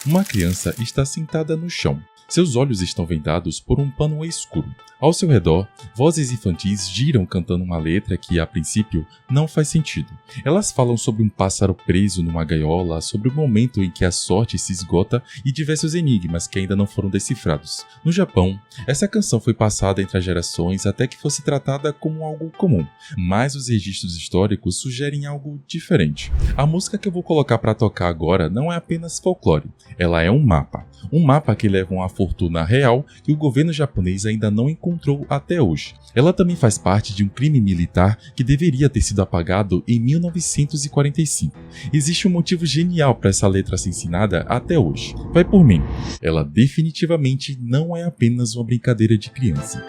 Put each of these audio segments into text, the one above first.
Uma criança está sentada no chão. Seus olhos estão vendados por um pano escuro. Ao seu redor, vozes infantis giram cantando uma letra que, a princípio, não faz sentido. Elas falam sobre um pássaro preso numa gaiola, sobre o momento em que a sorte se esgota e diversos enigmas que ainda não foram decifrados. No Japão, essa canção foi passada entre as gerações até que fosse tratada como algo comum, mas os registros históricos sugerem algo diferente. A música que eu vou colocar para tocar agora não é apenas folclore, ela é um mapa. Um mapa que leva uma fortuna real que o governo japonês ainda não encontrou até hoje. Ela também faz parte de um crime militar que deveria ter sido apagado em 1945. Existe um motivo genial para essa letra ser ensinada até hoje. Vai por mim, ela definitivamente não é apenas uma brincadeira de criança.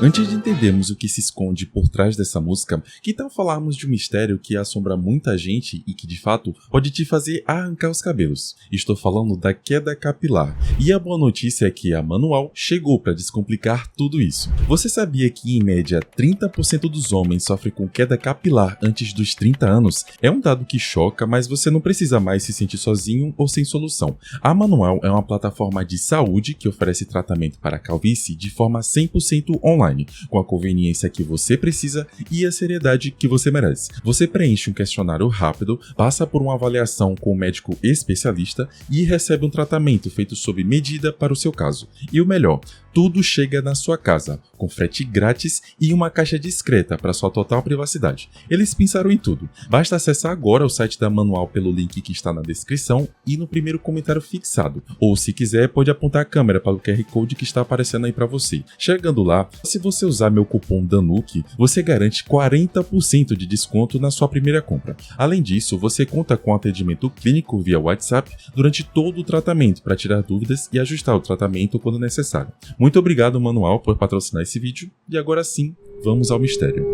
Antes de entendermos o que se esconde por trás dessa música, que tal falarmos de um mistério que assombra muita gente e que de fato pode te fazer arrancar os cabelos? Estou falando da queda capilar. E a boa notícia é que a Manual chegou para descomplicar tudo isso. Você sabia que em média 30% dos homens sofrem com queda capilar antes dos 30 anos? É um dado que choca, mas você não precisa mais se sentir sozinho ou sem solução. A Manual é uma plataforma de saúde que oferece tratamento para a calvície de forma 100% online, com a conveniência que você precisa e a seriedade que você merece. Você preenche um questionário rápido, passa por uma avaliação com um médico especialista e recebe um tratamento feito sob medida para o seu caso. E o melhor, tudo chega na sua casa, com frete grátis e uma caixa discreta para sua total privacidade. Eles pensaram em tudo. Basta acessar agora o site da Manual pelo link que está na descrição e no primeiro comentário fixado. Ou se quiser, pode apontar a câmera para o QR Code que está aparecendo aí para você. Chegando lá, se você usar meu cupom DANUKI, você garante 40% de desconto na sua primeira compra. Além disso, você conta com atendimento clínico via WhatsApp durante todo o tratamento para tirar dúvidas e ajustar o tratamento quando necessário. Muito obrigado, Manual, por patrocinar esse vídeo, e agora sim, vamos ao mistério.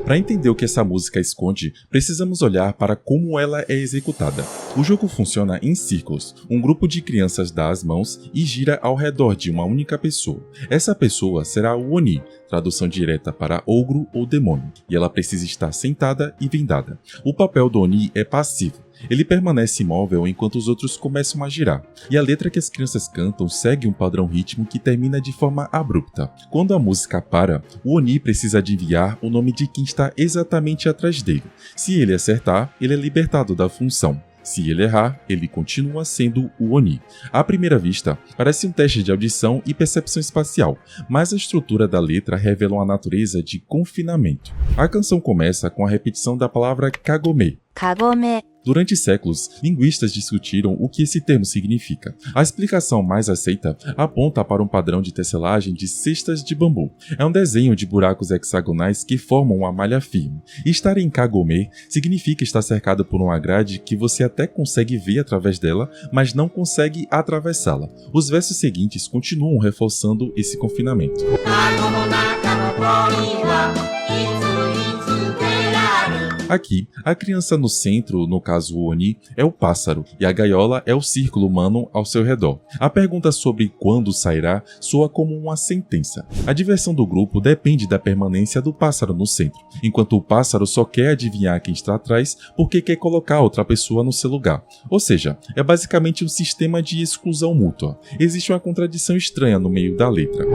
Para entender o que essa música esconde, precisamos olhar para como ela é executada. O jogo funciona em círculos. Um grupo de crianças dá as mãos e gira ao redor de uma única pessoa. Essa pessoa será o Oni, tradução direta para ogro ou demônio, e ela precisa estar sentada e vendada. O papel do Oni é passivo. Ele permanece imóvel enquanto os outros começam a girar, e a letra que as crianças cantam segue um padrão ritmo que termina de forma abrupta. Quando a música para, o Oni precisa adivinhar o nome de quem está exatamente atrás dele. Se ele acertar, ele é libertado da função. Se ele errar, ele continua sendo o Oni. À primeira vista, parece um teste de audição e percepção espacial, mas a estrutura da letra revela uma natureza de confinamento. A canção começa com a repetição da palavra kagome. Kagome. Durante séculos, linguistas discutiram o que esse termo significa. A explicação mais aceita aponta para um padrão de tecelagem de cestas de bambu. É um desenho de buracos hexagonais que formam uma malha firme. Estar em kagome significa estar cercado por uma grade que você até consegue ver através dela, mas não consegue atravessá-la. Os versos seguintes continuam reforçando esse confinamento. Aqui, a criança no centro, no caso o Oni, é o pássaro e a gaiola é o círculo humano ao seu redor. A pergunta sobre quando sairá soa como uma sentença. A diversão do grupo depende da permanência do pássaro no centro, enquanto o pássaro só quer adivinhar quem está atrás porque quer colocar outra pessoa no seu lugar. Ou seja, é basicamente um sistema de exclusão mútua. Existe uma contradição estranha no meio da letra.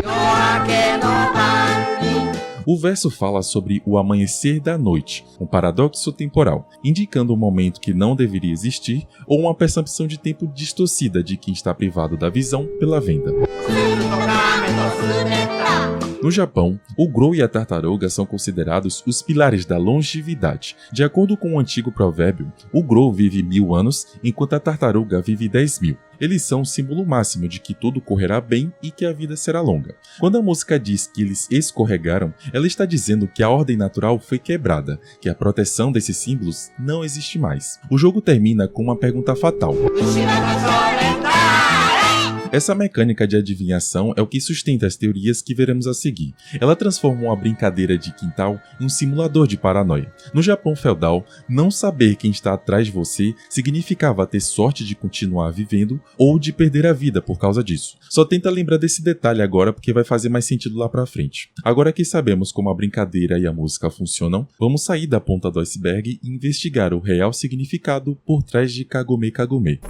O verso fala sobre o amanhecer da noite, um paradoxo temporal, indicando um momento que não deveria existir ou uma percepção de tempo distorcida de quem está privado da visão pela venda. No Japão, o grou e a tartaruga são considerados os pilares da longevidade. De acordo com um antigo provérbio, o grou vive 1000 anos, enquanto a tartaruga vive 10.000. Eles são o símbolo máximo de que tudo correrá bem e que a vida será longa. Quando a música diz que eles escorregaram, ela está dizendo que a ordem natural foi quebrada, que a proteção desses símbolos não existe mais. O jogo termina com uma pergunta fatal. Essa mecânica de adivinhação é o que sustenta as teorias que veremos a seguir. Ela transforma uma brincadeira de quintal em um simulador de paranoia. No Japão feudal, não saber quem está atrás de você significava ter sorte de continuar vivendo ou de perder a vida por causa disso. Só tenta lembrar desse detalhe agora porque vai fazer mais sentido lá pra frente. Agora que sabemos como a brincadeira e a música funcionam, vamos sair da ponta do iceberg e investigar o real significado por trás de Kagome Kagome.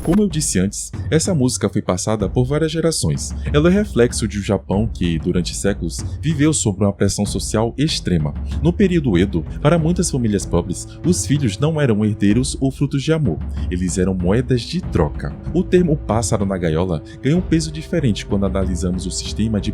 Como eu disse antes, essa música foi passada por várias gerações. Ela é reflexo de um Japão que, durante séculos, viveu sob uma pressão social extrema. No período Edo, para muitas famílias pobres, os filhos não eram herdeiros ou frutos de amor, eles eram moedas de troca. O termo pássaro na gaiola ganha um peso diferente quando analisamos o sistema de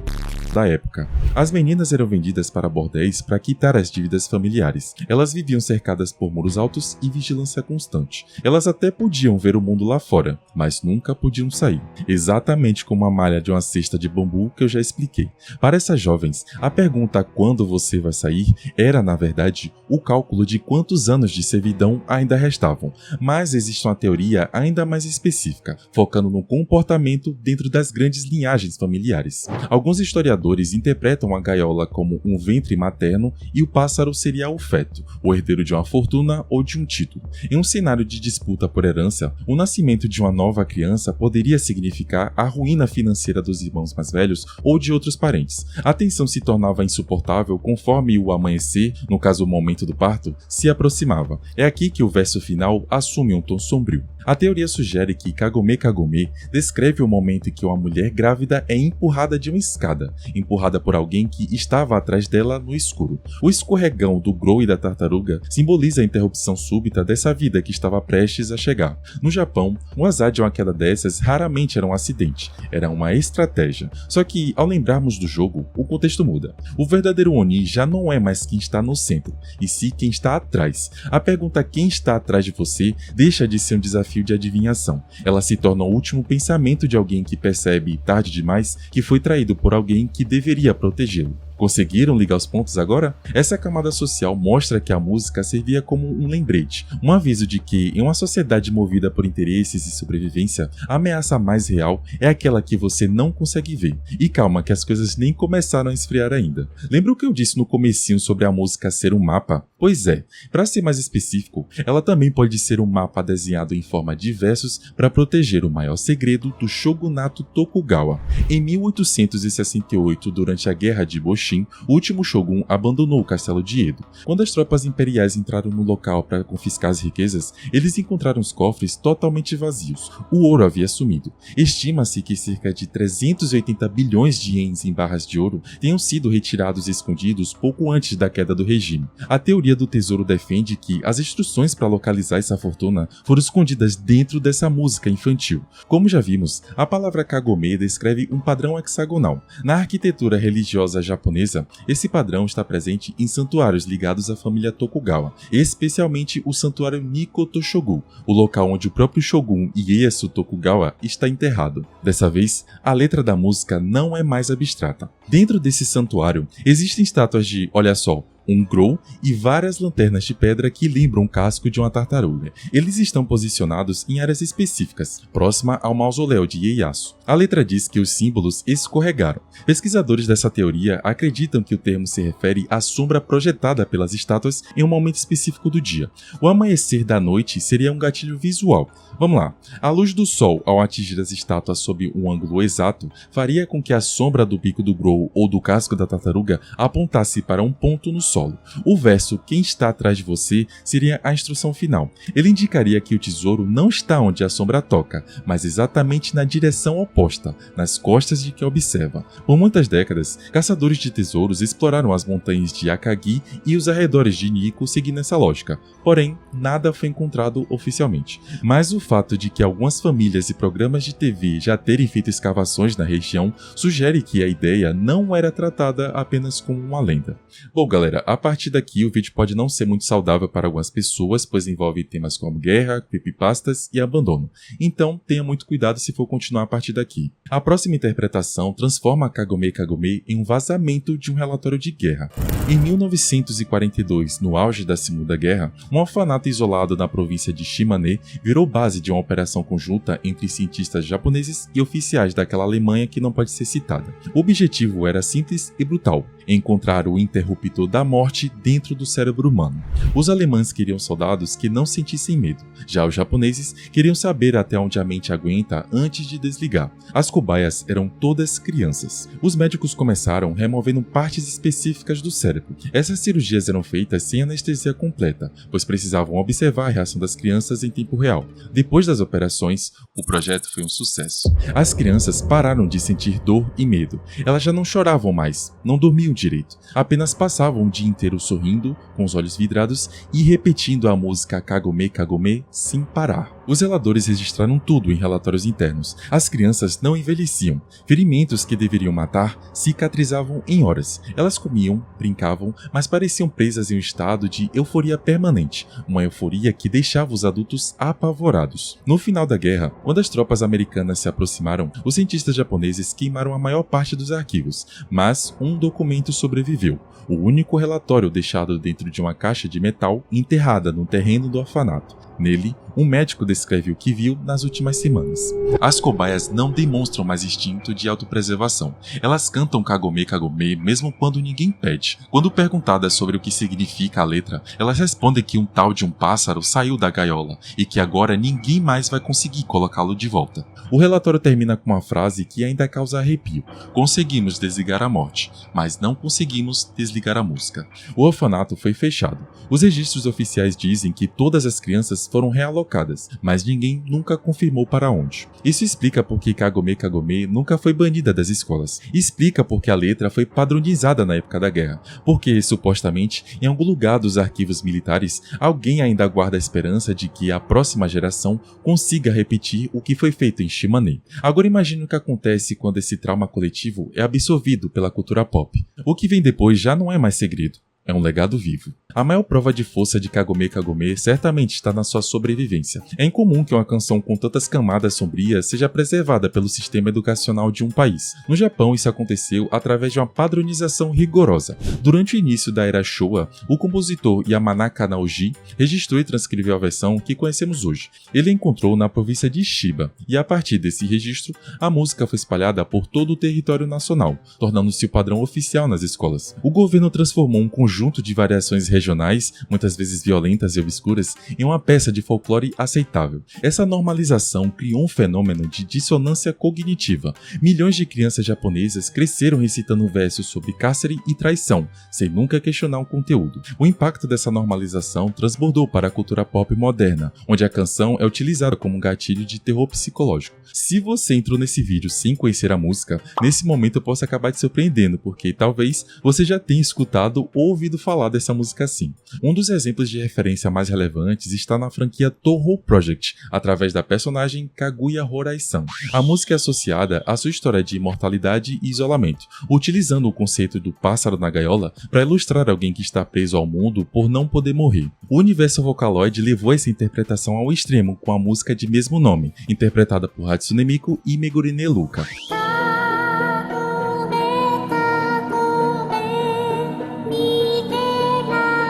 da época. As meninas eram vendidas para bordéis para quitar as dívidas familiares. Elas viviam cercadas por muros altos e vigilância constante. Elas até podiam ver o mundo lá fora, mas nunca podiam sair. Exatamente como a malha de uma cesta de bambu que eu já expliquei. Para essas jovens, a pergunta "quando você vai sair?" era, na verdade, o cálculo de quantos anos de servidão ainda restavam. Mas existe uma teoria ainda mais específica, focando no comportamento dentro das grandes linhagens familiares. Alguns historiadores interpretam a gaiola como um ventre materno e o pássaro seria o feto, o herdeiro de uma fortuna ou de um título. Em um cenário de disputa por herança, o nascimento de uma nova criança poderia significar a ruína financeira dos irmãos mais velhos ou de outros parentes. A tensão se tornava insuportável conforme o amanhecer, no caso o momento do parto, se aproximava. É aqui que o verso final assume um tom sombrio. A teoria sugere que Kagome Kagome descreve o momento em que uma mulher grávida é empurrada de uma escada, empurrada por alguém que estava atrás dela no escuro. O escorregão do Grou e da tartaruga simboliza a interrupção súbita dessa vida que estava prestes a chegar. No Japão, o azar de uma queda dessas raramente era um acidente, era uma estratégia. Só que, ao lembrarmos do jogo, o contexto muda. O verdadeiro Oni já não é mais quem está no centro, e sim quem está atrás. A pergunta "quem está atrás de você?" deixa de ser um desafio de adivinhação. Ela se torna o último pensamento de alguém que percebe, tarde demais, que foi traído por alguém que deveria protegê-lo. Conseguiram ligar os pontos agora? Essa camada social mostra que a música servia como um lembrete, um aviso de que, em uma sociedade movida por interesses e sobrevivência, a ameaça mais real é aquela que você não consegue ver. E calma que as coisas nem começaram a esfriar ainda. Lembra o que eu disse no comecinho sobre a música ser um mapa? Pois é, para ser mais específico, ela também pode ser um mapa desenhado em forma de versos para proteger o maior segredo do shogunato Tokugawa. Em 1868, durante a Guerra de Boshin, o último shogun abandonou o castelo de Edo. Quando as tropas imperiais entraram no local para confiscar as riquezas, eles encontraram os cofres totalmente vazios. O ouro havia sumido. Estima-se que cerca de 380 bilhões de ienes em barras de ouro tenham sido retirados e escondidos pouco antes da queda do regime. A teoria do tesouro defende que as instruções para localizar essa fortuna foram escondidas dentro dessa música infantil. Como já vimos, a palavra Kagome descreve um padrão hexagonal. Na arquitetura religiosa japonesa, esse padrão está presente em santuários ligados à família Tokugawa, especialmente o santuário Nikko-to-Shogu, o local onde o próprio Shogun Ieyasu Tokugawa está enterrado. Dessa vez, a letra da música não é mais abstrata. Dentro desse santuário, existem estátuas de, olha só, um Grou e várias lanternas de pedra que lembram o casco de uma tartaruga. Eles estão posicionados em áreas específicas, próxima ao mausoléu de Ieyasu. A letra diz que os símbolos escorregaram. Pesquisadores dessa teoria acreditam que o termo se refere à sombra projetada pelas estátuas em um momento específico do dia. O amanhecer da noite seria um gatilho visual. Vamos lá. A luz do sol, ao atingir as estátuas sob um ângulo exato, faria com que a sombra do bico do Grou ou do casco da tartaruga apontasse para um ponto no solo. O verso "quem está atrás de você" seria a instrução final. Ele indicaria que o tesouro não está onde a sombra toca, mas exatamente na direção oposta, nas costas de quem observa. Por muitas décadas, caçadores de tesouros exploraram as montanhas de Akagi e os arredores de Nikko seguindo essa lógica. Porém, nada foi encontrado oficialmente. Mas o fato de que algumas famílias e programas de TV já terem feito escavações na região sugere que a ideia não não era tratada apenas como uma lenda. Bom galera, a partir daqui o vídeo pode não ser muito saudável para algumas pessoas, pois envolve temas como guerra, creepypastas e abandono. Então tenha muito cuidado se for continuar a partir daqui. A próxima interpretação transforma Kagome Kagome em um vazamento de um relatório de guerra. Em 1942, no auge da Segunda Guerra, um orfanato isolado na província de Shimane virou base de uma operação conjunta entre cientistas japoneses e oficiais daquela Alemanha que não pode ser citada. O objetivo era simples e brutal: encontrar o interruptor da morte dentro do cérebro humano. Os alemães queriam soldados que não sentissem medo, já os japoneses queriam saber até onde a mente aguenta antes de desligar. As cobaias eram todas crianças. Os médicos começaram removendo partes específicas do cérebro. Essas cirurgias eram feitas sem anestesia completa, pois precisavam observar a reação das crianças em tempo real. Depois das operações, o projeto foi um sucesso. As crianças pararam de sentir dor e medo. Elas já não choravam mais, não dormiam direito, apenas passavam o dia inteiro sorrindo, com os olhos vidrados e repetindo a música Kagome Kagome sem parar. Os zeladores registraram tudo em relatórios internos. As crianças não envelheciam. Ferimentos que deveriam matar cicatrizavam em horas. Elas comiam, brincavam, mas pareciam presas em um estado de euforia permanente, uma euforia que deixava os adultos apavorados. No final da guerra, quando as tropas americanas se aproximaram, os cientistas japoneses queimaram a maior parte dos arquivos, mas um documento sobreviveu: o único relatório deixado dentro de uma caixa de metal enterrada no terreno do orfanato. Nele, um médico descreve o que viu nas últimas semanas. As cobaias não demonstram mais instinto de autopreservação. Elas cantam Kagome Kagome mesmo quando ninguém pede. Quando perguntadas sobre o que significa a letra, elas respondem que um tal de um pássaro saiu da gaiola e que agora ninguém mais vai conseguir colocá-lo de volta. O relatório termina com uma frase que ainda causa arrepio: conseguimos desligar a morte, mas não conseguimos desligar a música. O orfanato foi fechado. Os registros oficiais dizem que todas as crianças foram realocadas, mas ninguém nunca confirmou para onde. Isso explica por que Kagome Kagome nunca foi banida das escolas. Explica por que a letra foi padronizada na época da guerra. Porque, supostamente, em algum lugar dos arquivos militares, alguém ainda guarda a esperança de que a próxima geração consiga repetir o que foi feito em Shimane. Agora imagine o que acontece quando esse trauma coletivo é absorvido pela cultura pop. O que vem depois já não é mais segredo. É um legado vivo. A maior prova de força de Kagome Kagome certamente está na sua sobrevivência. É incomum que uma canção com tantas camadas sombrias seja preservada pelo sistema educacional de um país. No Japão, isso aconteceu através de uma padronização rigorosa. Durante o início da era Showa, o compositor Yamanaka Naoji registrou e transcreveu a versão que conhecemos hoje. Ele a encontrou na província de Chiba, e a partir desse registro, a música foi espalhada por todo o território nacional, tornando-se o padrão oficial nas escolas. O governo transformou um conjunto de variações regionais, muitas vezes violentas e obscuras, em uma peça de folclore aceitável. Essa normalização criou um fenômeno de dissonância cognitiva. Milhões de crianças japonesas cresceram recitando versos sobre cárcere e traição, sem nunca questionar o conteúdo. O impacto dessa normalização transbordou para a cultura pop moderna, onde a canção é utilizada como um gatilho de terror psicológico. Se você entrou nesse vídeo sem conhecer a música, nesse momento eu posso acabar te surpreendendo, porque talvez você já tenha escutado ou ouvido falar dessa música assim. Um dos exemplos de referência mais relevantes está na franquia Touhou Project, através da personagem Kaguya Horai-san. A música é associada à sua história de imortalidade e isolamento, utilizando o conceito do pássaro na gaiola para ilustrar alguém que está preso ao mundo por não poder morrer. O universo Vocaloid levou essa interpretação ao extremo com a música de mesmo nome, interpretada por Hatsune Miku e Megurine Luka.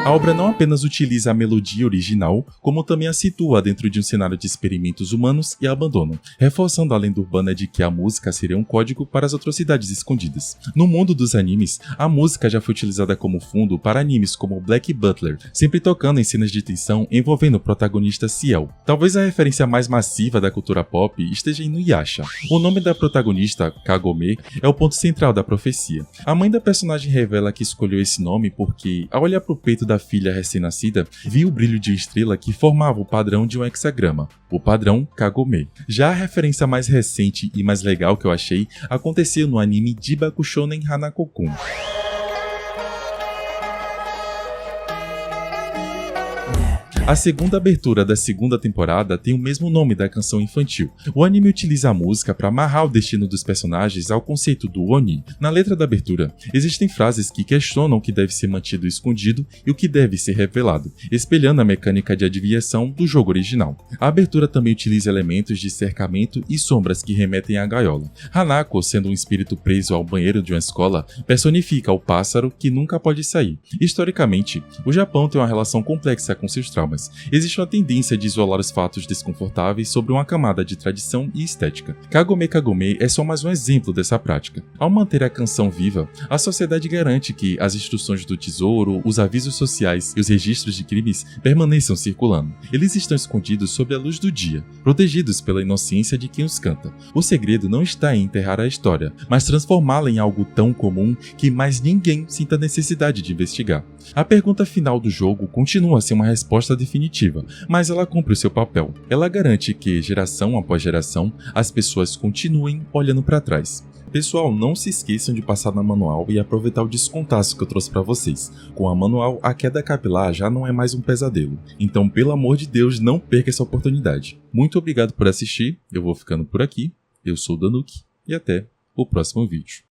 A obra não apenas utiliza a melodia original, como também a situa dentro de um cenário de experimentos humanos e abandono, reforçando a lenda urbana de que a música seria um código para as atrocidades escondidas. No mundo dos animes, a música já foi utilizada como fundo para animes como Black Butler, sempre tocando em cenas de tensão envolvendo o protagonista Ciel. Talvez a referência mais massiva da cultura pop esteja em Inuyasha. O nome da protagonista, Kagome, é o ponto central da profecia. A mãe da personagem revela que escolheu esse nome porque, ao olhar para o peito da filha recém-nascida, viu o brilho de uma estrela que formava o padrão de um hexagrama, o padrão Kagome. Já a referência mais recente e mais legal que eu achei aconteceu no anime Jibaku Shounen Hanako-kun. A segunda abertura da segunda temporada tem o mesmo nome da canção infantil. O anime utiliza a música para amarrar o destino dos personagens ao conceito do Oni. Na letra da abertura, existem frases que questionam o que deve ser mantido escondido e o que deve ser revelado, espelhando a mecânica de adivinhação do jogo original. A abertura também utiliza elementos de cercamento e sombras que remetem à gaiola. Hanako, sendo um espírito preso ao banheiro de uma escola, personifica o pássaro que nunca pode sair. Historicamente, o Japão tem uma relação complexa com seus traumas. Existe uma tendência de isolar os fatos desconfortáveis sobre uma camada de tradição e estética. Kagome Kagome é só mais um exemplo dessa prática. Ao manter a canção viva, a sociedade garante que as instruções do tesouro, os avisos sociais e os registros de crimes permaneçam circulando. Eles estão escondidos sob a luz do dia, protegidos pela inocência de quem os canta. O segredo não está em enterrar a história, mas transformá-la em algo tão comum que mais ninguém sinta necessidade de investigar. A pergunta final do jogo continua a ser uma resposta definitiva, mas ela cumpre o seu papel. Ela garante que, geração após geração, as pessoas continuem olhando para trás. Pessoal, não se esqueçam de passar na manual e aproveitar o descontaço que eu trouxe para vocês. Com a manual, a queda capilar já não é mais um pesadelo. Então, pelo amor de Deus, não perca essa oportunidade. Muito obrigado por assistir, eu vou ficando por aqui. Eu sou o Danuki e até o próximo vídeo.